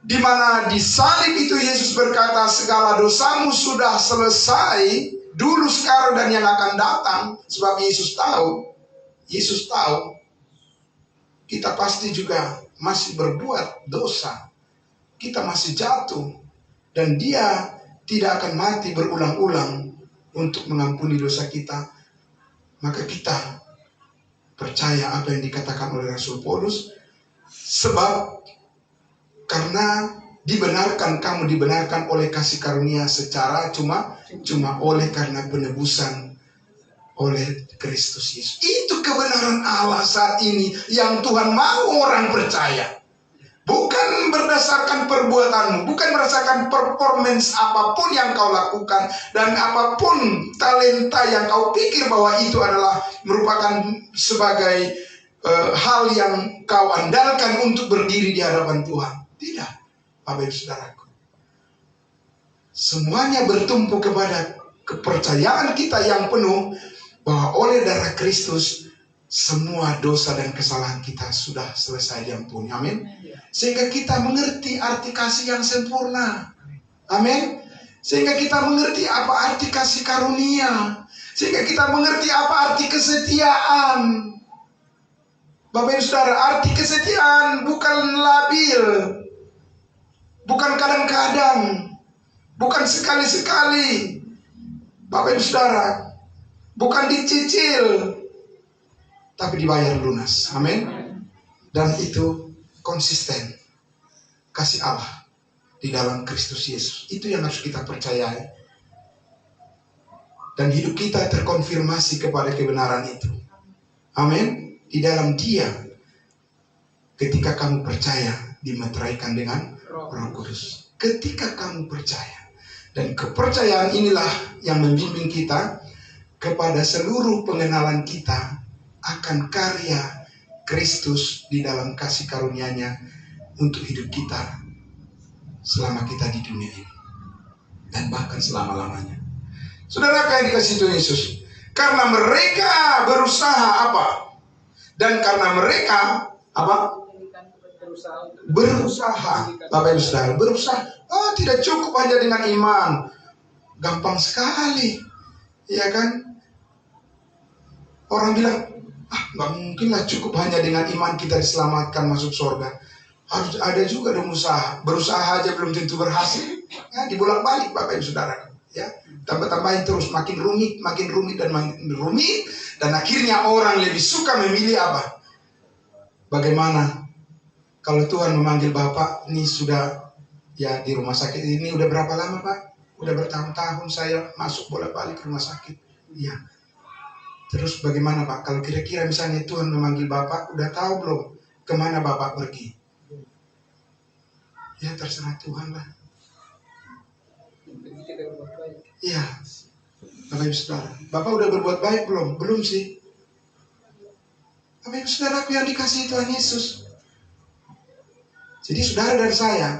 di mana di salib itu Yesus berkata segala dosamu sudah selesai dulu, sekarang, dan yang akan datang. Sebab Yesus tahu kita pasti juga masih berbuat dosa, kita masih jatuh, dan dia tidak akan mati berulang-ulang untuk mengampuni dosa kita. Maka kita percaya apa yang dikatakan oleh Rasul Paulus, sebab karena kamu dibenarkan oleh kasih karunia secara cuma oleh karena penebusan oleh Kristus Yesus. Itu kebenaran Allah saat ini yang Tuhan mau orang percaya. Bukan berdasarkan perbuatanmu, bukan berdasarkan performance apapun yang kau lakukan, dan apapun talenta yang kau pikir bahwa itu adalah merupakan sebagai hal yang kau andalkan untuk berdiri di hadapan Tuhan. Tidak, Bapak Ibu Saudaraku. Semuanya bertumpu kepada kepercayaan kita yang penuh bahwa oleh darah Kristus semua dosa dan kesalahan kita sudah selesai diampuni. Amin. Sehingga kita mengerti arti kasih yang sempurna. Amin. Sehingga kita mengerti apa arti kasih karunia. Sehingga kita mengerti apa arti kesetiaan. Bapak Ibu Saudara, arti kesetiaan bukan labil, bukan kadang-kadang, bukan sekali-sekali. Bapak Ibu Saudara, bukan dicicil, tapi dibayar lunas. Amin. Dan itu konsisten kasih Allah di dalam Kristus Yesus. Itu yang harus kita percayai. Dan hidup kita terkonfirmasi kepada kebenaran itu. Amin. Di dalam Dia, ketika kamu percaya, dimeteraikan dengan Roh Kudus. Ketika kamu percaya. Dan kepercayaan inilah yang membimbing kita kepada seluruh pengenalan kita akan karya Kristus di dalam kasih karunia-Nya untuk hidup kita selama kita di dunia ini dan bahkan selama-lamanya. Saudara yang dikasihi Tuhan Yesus, karena mereka berusaha apa? Dan karena mereka apa? Berusaha. Bapak Ibu Saudara, berusaha. Oh, tidak cukup hanya dengan iman. Gampang sekali. Ya kan? Orang bilang, nggak mungkin lah cukup hanya dengan iman kita diselamatkan masuk surga. Harus ada juga dong usaha. Berusaha aja belum tentu berhasil. Ya, dibolak-balik Bapak Ibu Saudara. Ya, tambah-tambahin terus, makin rumit dan makin rumit. Dan akhirnya orang lebih suka memilih apa? Bagaimana kalau Tuhan memanggil Bapak, ini sudah ya di rumah sakit ini udah berapa lama Pak? Udah bertahun-tahun saya masuk bolak-balik ke rumah sakit. Ya. Terus bagaimana Pak? Kalau kira-kira misalnya Tuhan memanggil Bapak, udah tahu belum kemana Bapak pergi? Ya terserah Tuhan lah. Iya. Bapak Ibu Saudara, Bapak udah berbuat baik belum? Belum sih. Bapak Ibu Saudaraku yang dikasihi Tuhan Yesus. Jadi saudara dan saya,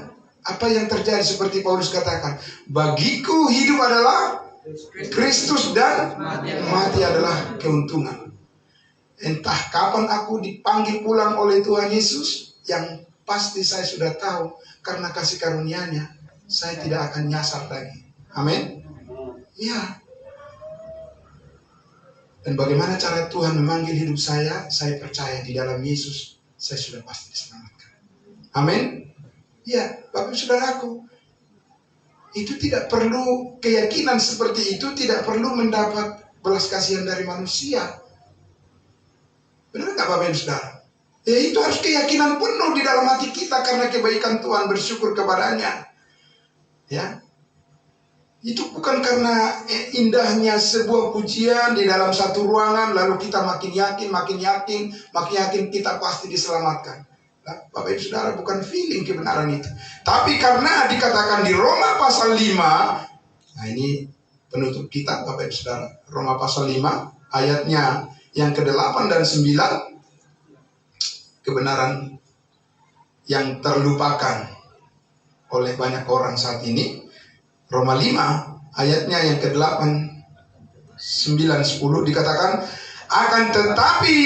apa yang terjadi seperti Paulus katakan, bagiku hidup adalah Kristus dan mati adalah keuntungan. Entah kapan aku dipanggil pulang oleh Tuhan Yesus, yang pasti saya sudah tahu karena kasih karunia-Nya, saya tidak akan nyasar lagi. Amin. Ya. Dan bagaimana cara Tuhan memanggil hidup saya percaya di dalam Yesus, saya sudah pasti diselamatkan. Amin. Ya, Bapak Saudaraku, itu tidak perlu keyakinan seperti itu, tidak perlu mendapat belas kasihan dari manusia. Benar nggak Bapak Ibu Saudara? Ya itu harus keyakinan penuh di dalam hati kita karena kebaikan Tuhan, bersyukur kepadanya. Ya, itu bukan karena indahnya sebuah pujian di dalam satu ruangan lalu kita makin yakin kita pasti diselamatkan. Nah, Bapak Ibu Saudara, bukan feeling kebenaran itu, tapi karena dikatakan di Roma pasal 5. Nah ini penutup kita Bapak Ibu Saudara, Roma pasal 5 ayatnya yang ke-8 dan 9, kebenaran yang terlupakan oleh banyak orang saat ini. Roma 5 ayatnya yang ke-8, 9, 10 dikatakan, akan tetapi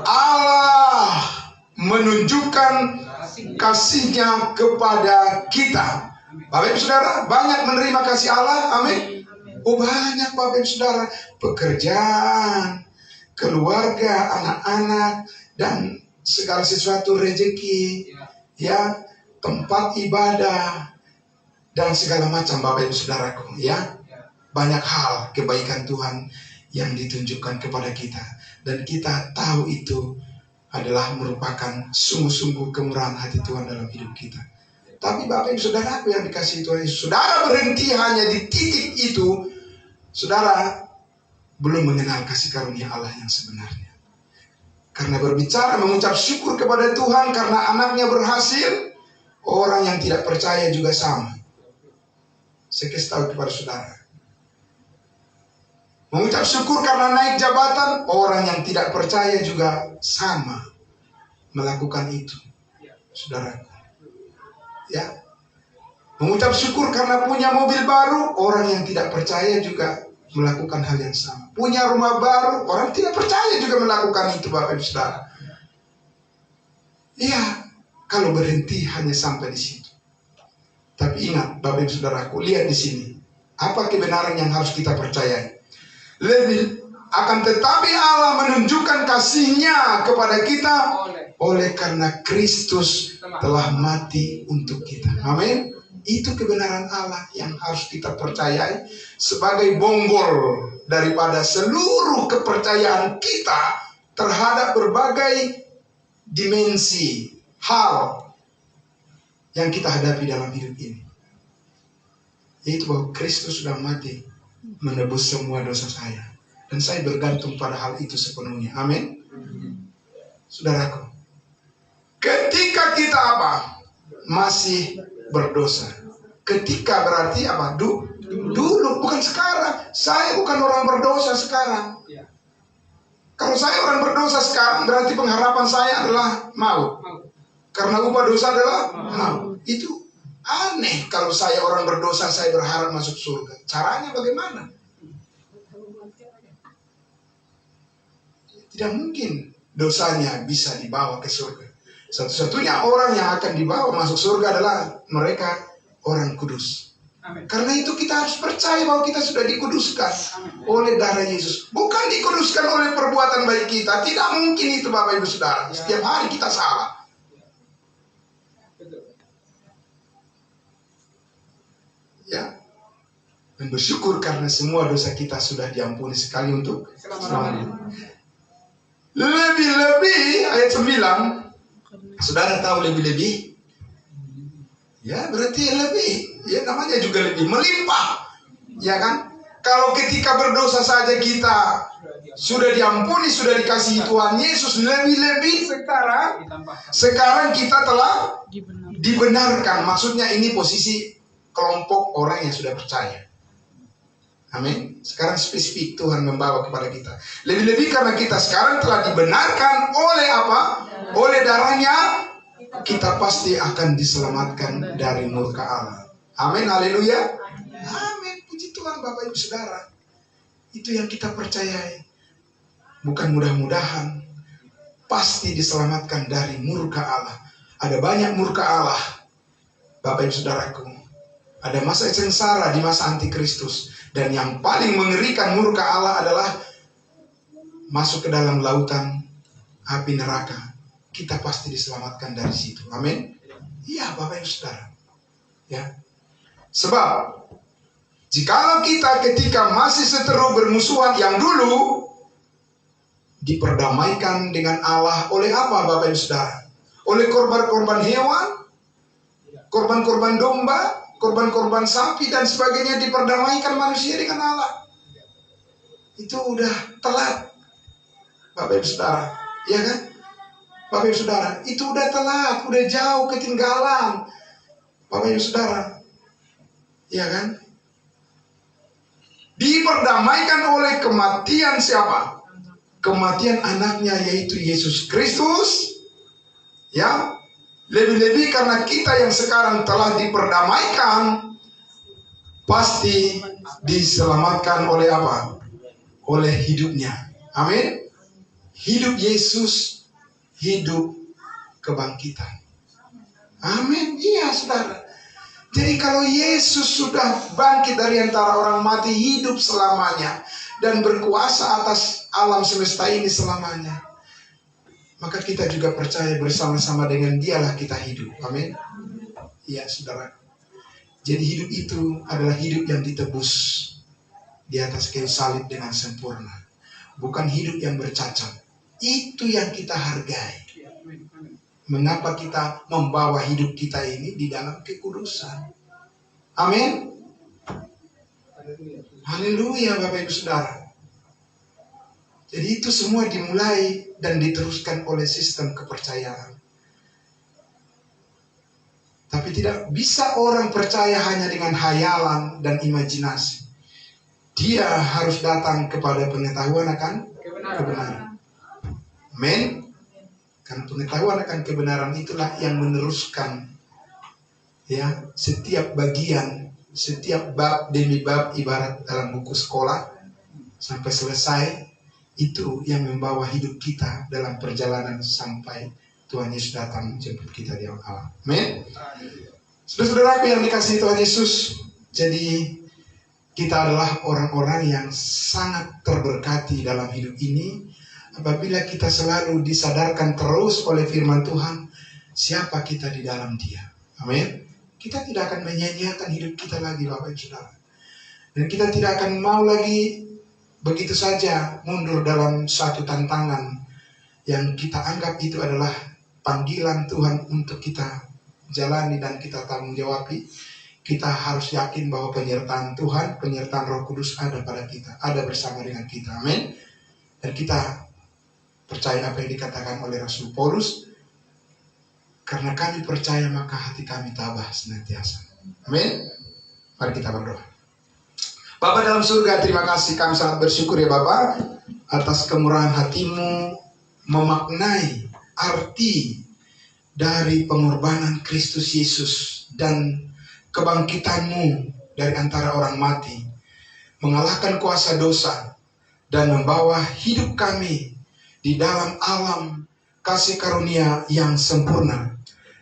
Allah menunjukkan kasih-Nya kepada kita. Bapak Ibu Saudara, banyak menerima kasih Allah. Amin. Oh banyak Bapak Ibu Saudara, pekerjaan, keluarga, anak-anak, dan segala sesuatu, rezeki, ya, tempat ibadah, dan segala macam Bapak Ibu Saudaraku, ya. Banyak hal kebaikan Tuhan yang ditunjukkan kepada kita, dan kita tahu itu adalah merupakan sungguh-sungguh kemurahan hati Tuhan dalam hidup kita. Tapi Bapak Ibu Saudaraku yang dikasihi Tuhan Yesus, saudara berhenti hanya di titik itu, saudara belum mengenal kasih karunia Allah yang sebenarnya. Karena berbicara mengucap syukur kepada Tuhan karena anaknya berhasil, orang yang tidak percaya juga sama. Saya kasih tahu kepada saudara. Mengucap syukur karena naik jabatan, orang yang tidak percaya juga sama melakukan itu, saudaraku. Ya, mengucap syukur karena punya mobil baru, orang yang tidak percaya juga melakukan hal yang sama. Punya rumah baru, orang tidak percaya juga melakukan itu, Bapak Ibu Saudara. Iya, kalau berhenti hanya sampai di situ. Tapi ingat, Bapak Ibu Saudaraku, lihat di sini. Apa kebenaran yang harus kita percayai? Akan tetapi Allah menunjukkan kasih-Nya kepada kita oleh karena Kristus telah mati untuk kita. Amin. Itu kebenaran Allah yang harus kita percayai sebagai bonggol daripada seluruh kepercayaan kita terhadap berbagai dimensi hal yang kita hadapi dalam hidup ini. Yaitu bahwa Kristus sudah mati menebus semua dosa saya. Dan saya bergantung pada hal itu sepenuhnya. Amin. Saudaraku, ketika kita apa? Masih berdosa. Ketika berarti apa? Dulu, bukan sekarang. Saya bukan orang berdosa sekarang. Kalau saya orang berdosa sekarang, berarti pengharapan saya adalah maut. Karena upah dosa adalah maut. Itu aneh kalau saya orang berdosa, saya berharap masuk surga. Caranya bagaimana? Tidak mungkin dosanya bisa dibawa ke surga. Satu-satunya orang yang akan dibawa masuk surga adalah mereka orang kudus. Amin. Karena itu kita harus percaya bahwa kita sudah dikuduskan oleh darah Yesus. Bukan dikuduskan oleh perbuatan baik kita. Tidak mungkin itu, Bapak Ibu Saudara. Setiap hari kita salah. Ya. Dan bersyukur karena semua dosa kita sudah diampuni sekali untuk selamanya. Lebih-lebih ayat 9. Saudara tahu lebih-lebih? Ya, berarti lebih. Ya, namanya juga lebih melimpah. Ya kan? Kalau ketika berdosa saja kita sudah diampuni, sudah dikasihi Tuhan Yesus, lebih-lebih sekarang kita telah dibenarkan. Maksudnya ini posisi kelompok orang yang sudah percaya. Amin. Sekarang spesifik Tuhan membawa kepada kita. Lebih-lebih karena kita sekarang telah dibenarkan oleh apa? Oleh darahnya, kita pasti akan diselamatkan dari murka Allah. Amin. Haleluya. Amin. Puji Tuhan Bapak Ibu Saudara. Itu yang kita percayai. Bukan mudah-mudahan. Pasti diselamatkan dari murka Allah. Ada banyak murka Allah, Bapak Ibu Saudaraku. Ada masa sengsara di masa antikristus. Dan yang paling mengerikan murka Allah adalah masuk ke dalam lautan api neraka. Kita pasti diselamatkan dari situ. Amin. Iya, Bapak Ibu Saudara. Ya. Sebab jikalau kita ketika masih seteru bermusuhan yang dulu diperdamaikan dengan Allah oleh apa, Bapak Ibu Saudara? Oleh korban-korban hewan, korban-korban domba, korban-korban sapi dan sebagainya, diperdamaikan manusia dengan Allah. Itu udah telat, Bapak Ibu Saudara. Ya kan? Bapak Ibu Saudara, itu udah telat, udah jauh ketinggalan, Bapak Ibu Saudara. Ya kan? Diperdamaikan oleh kematian siapa? Kematian anaknya, yaitu Yesus Kristus. Ya. Lebih-lebih karena kita yang sekarang telah diperdamaikan, pasti diselamatkan oleh apa? Oleh hidupnya. Amin. Hidup Yesus, hidup kebangkitan. Amin. Iya, saudara. Jadi kalau Yesus sudah bangkit dari antara orang mati, hidup selamanya, dan berkuasa atas alam semesta ini selamanya, maka kita juga percaya bersama-sama dengan Dialah kita hidup. Amin. Iya, saudara. Jadi hidup itu adalah hidup yang ditebus di atas kayu salib dengan sempurna. Bukan hidup yang bercacat. Itu yang kita hargai. mengapa kita membawa hidup kita ini di dalam kekudusan. Amin. Haleluya Bapak Ibu Saudara. Jadi itu semua dimulai dan diteruskan oleh sistem kepercayaan. Tapi tidak bisa orang percaya hanya dengan hayalan dan imajinasi. Dia harus datang kepada pengetahuan akan kebenaran. Amin. Karena pengetahuan akan kebenaran itulah yang meneruskan ya setiap bagian, setiap bab demi bab, ibarat dalam buku sekolah sampai selesai. Itu yang membawa hidup kita dalam perjalanan sampai Tuhan Yesus datang menjemput kita di alam. Amin. Saudara-saudaraku yang dikasihi Tuhan Yesus, jadi kita adalah orang-orang yang sangat terberkati dalam hidup ini apabila kita selalu disadarkan terus oleh firman Tuhan siapa kita di dalam Dia. Amin. Kita tidak akan menyia-nyiakan hidup kita lagi Bapak Ibu Saudara. Dan kita tidak akan mau lagi begitu saja mundur dalam satu tantangan yang kita anggap itu adalah panggilan Tuhan untuk kita jalani dan kita tanggung jawabi. Kita harus yakin bahwa penyertaan Tuhan, penyertaan Roh Kudus ada pada kita, ada bersama dengan kita. Amin. Dan kita percaya apa yang dikatakan oleh Rasul Paulus, karena kami percaya maka hati kami tabah senantiasa. Amin. Mari kita berdoa. Bapa dalam surga, terima kasih, kami sangat bersyukur ya Bapa atas kemurahan hatimu memaknai arti dari pengorbanan Kristus Yesus dan kebangkitanmu dari antara orang mati, mengalahkan kuasa dosa dan membawa hidup kami di dalam alam kasih karunia yang sempurna.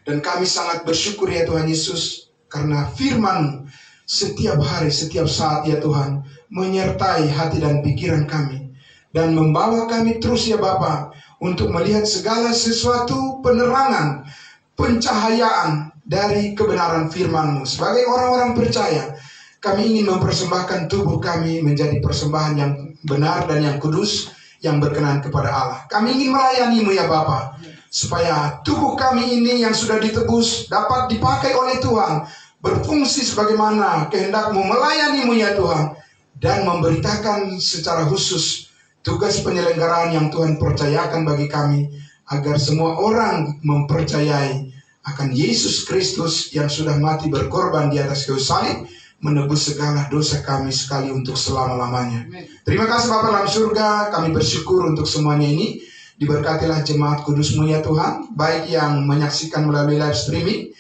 Dan kami sangat bersyukur ya Tuhan Yesus, karena firman setiap hari, setiap saat ya Tuhan menyertai hati dan pikiran kami dan membawa kami terus ya Bapa untuk melihat segala sesuatu penerangan, pencahayaan dari kebenaran firman-Mu. Sebagai orang-orang percaya, kami ingin mempersembahkan tubuh kami menjadi persembahan yang benar dan yang kudus, yang berkenan kepada Allah. Kami ingin melayani-Mu ya Bapa, supaya tubuh kami ini yang sudah ditebus dapat dipakai oleh Tuhan, berfungsi sebagaimana kehendak-Mu, melayani-Mu ya Tuhan, dan memberitakan secara khusus tugas penyelenggaraan yang Tuhan percayakan bagi kami, agar semua orang mempercayai akan Yesus Kristus yang sudah mati berkorban di atas kayu salib, menebus segala dosa kami sekali untuk selama-lamanya. Terima kasih Bapa dalam surga, kami bersyukur untuk semuanya ini. Diberkatilah jemaat kudus-Mu ya Tuhan, baik yang menyaksikan melalui live streaming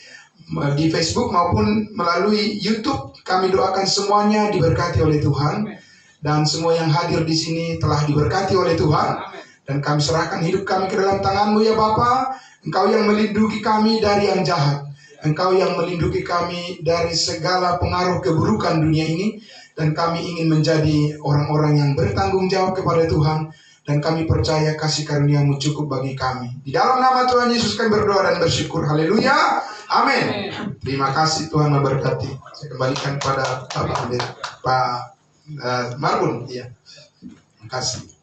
di Facebook maupun melalui YouTube. Kami doakan semuanya diberkati oleh Tuhan, dan semua yang hadir di sini telah diberkati oleh Tuhan. Dan kami serahkan hidup kami ke dalam tangan-Mu ya Bapa. Engkau yang melindungi kami dari yang jahat, Engkau yang melindungi kami dari segala pengaruh keburukan dunia ini. Dan kami ingin menjadi orang-orang yang bertanggung jawab kepada Tuhan, dan kami percaya kasih karunia-Mu cukup bagi kami. Di dalam nama Tuhan Yesus kami berdoa dan bersyukur. Haleluya. Amin. Terima kasih, Tuhan memberkati. Saya kembalikan kepada Pak Marbun. Iya. Terima kasih.